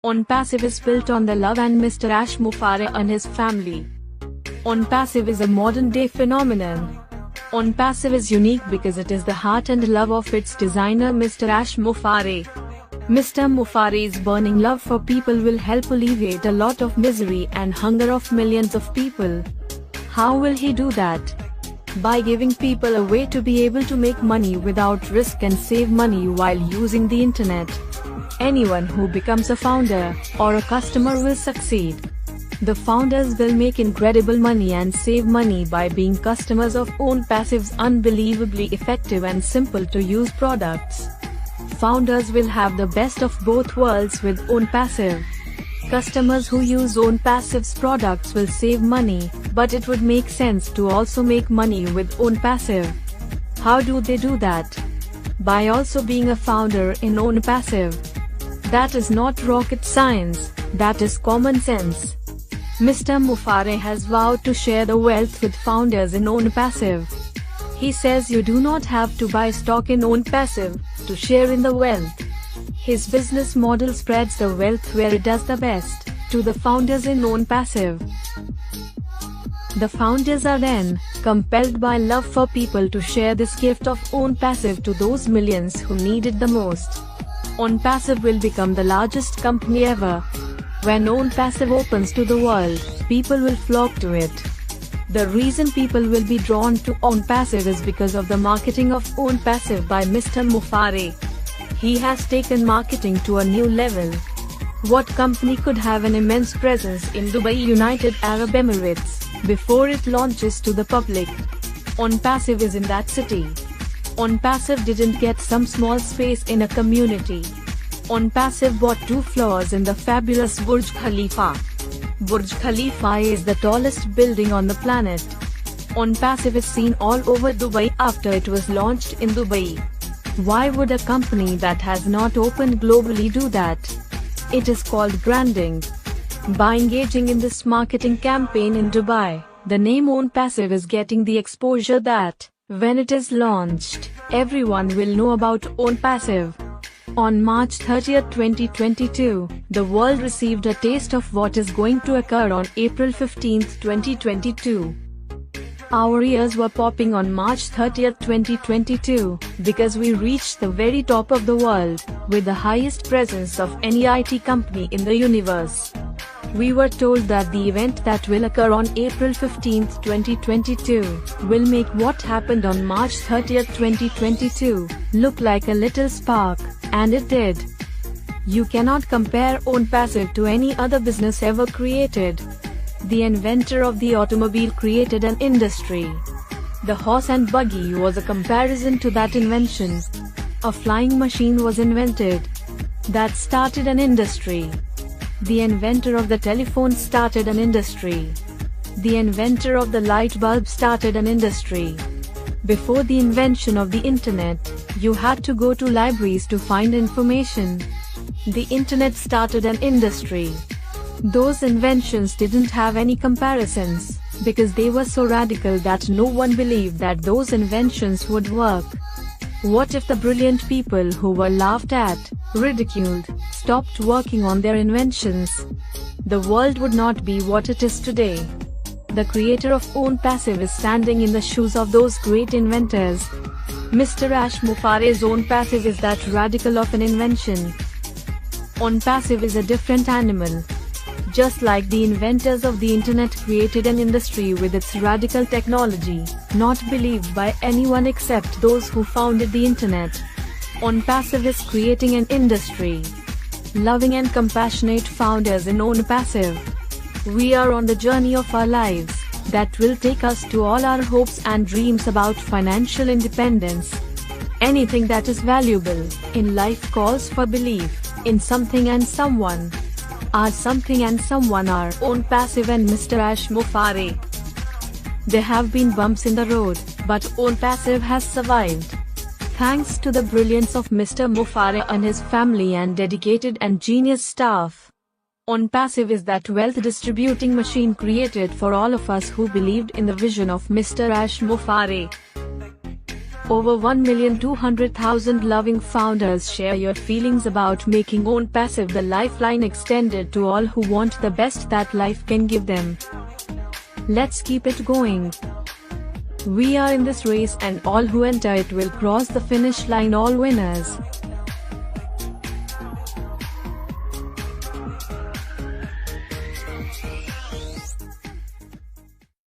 ONPASSIVE is built on the love and Mr. Ash Mufareh and his family. ONPASSIVE is a modern-day phenomenon. ONPASSIVE is unique because it is the heart and love of its designer Mr. Ash Mufareh. Mr. Mufareh's burning love for people will help alleviate a lot of misery and hunger of millions of people. How will he do that? By giving people a way to be able to make money without risk and save money while using the internet. Anyone who becomes a founder or a customer will succeed. The founders will make incredible money and save money by being customers of ONPASSIVE's unbelievably effective and simple to use products. Founders will have the best of both worlds with ONPASSIVE. Customers who use ONPASSIVE's products will save money, but it would make sense to also make money with ONPASSIVE. How do they do that? By also being a founder in ONPASSIVE. That is not rocket science, that is common sense. Mr. Mufareh has vowed to share the wealth with founders in ONPASSIVE. He says you do not have to buy stock in ONPASSIVE to share in the wealth. His business model spreads the wealth where it does the best, to the founders in ONPASSIVE. The founders are then compelled by love for people to share this gift of ONPASSIVE to those millions who need it the most. ONPASSIVE will become the largest company ever. When ONPASSIVE opens to the world, people will flock to it. The reason people will be drawn to ONPASSIVE is because of the marketing of ONPASSIVE by Mr. Mufareh. He has taken marketing to a new level. What company could have an immense presence in Dubai, United Arab Emirates, before it launches to the public? ONPASSIVE is in that city. ONPASSIVE didn't get some small space in a community. ONPASSIVE bought 2 floors in the fabulous Burj Khalifa. Burj Khalifa is the tallest building on the planet. ONPASSIVE is seen all over Dubai after it was launched in Dubai. Why would a company that has not opened globally do that? It is called branding. By engaging in this marketing campaign in Dubai, the name ONPASSIVE is getting the exposure that, when it is launched, everyone will know about ONPASSIVE. On March 30, 2022, the world received a taste of what is going to occur on April 15, 2022. Our ears were popping on March 30, 2022, because we reached the very top of the world, with the highest presence of any IT company in the universe. We were told that the event that will occur on April 15, 2022, will make what happened on March 30, 2022, look like a little spark, and it did. You cannot compare ONPASSIVE to any other business ever created. The inventor of the automobile created an industry. The horse and buggy was a comparison to that invention. A flying machine was invented. That started an industry. The inventor of the telephone started an industry. The inventor of the light bulb started an industry. Before the invention of the internet, you had to go to libraries to find information. The internet started an industry. Those inventions didn't have any comparisons, because they were so radical that no one believed that those inventions would work. What if the brilliant people who were laughed at, ridiculed, stopped working on their inventions? The world would not be what it is today. The creator of ONPASSIVE is standing in the shoes of those great inventors. Mr. Ash Mufareh's ONPASSIVE is that radical of an invention. ONPASSIVE is a different animal. Just like the inventors of the internet created an industry with its radical technology, not believed by anyone except those who founded the internet. ONPASSIVE is creating an industry. Loving and compassionate founders in ONPASSIVE. We are on the journey of our lives, that will take us to all our hopes and dreams about financial independence. Anything that is valuable in life calls for belief in something and someone. Our something and someone are ONPASSIVE and Mr. Ash Mufareh. There have been bumps in the road, but ONPASSIVE has survived. Thanks to the brilliance of Mr. Mufareh and his family and dedicated and genius staff. ONPASSIVE is that wealth distributing machine created for all of us who believed in the vision of Mr. Ash Mufareh. Over 1,200,000 loving founders share your feelings about making ONPASSIVE the lifeline extended to all who want the best that life can give them. Let's keep it going. We are in this race and all who enter it will cross the finish line, all winners.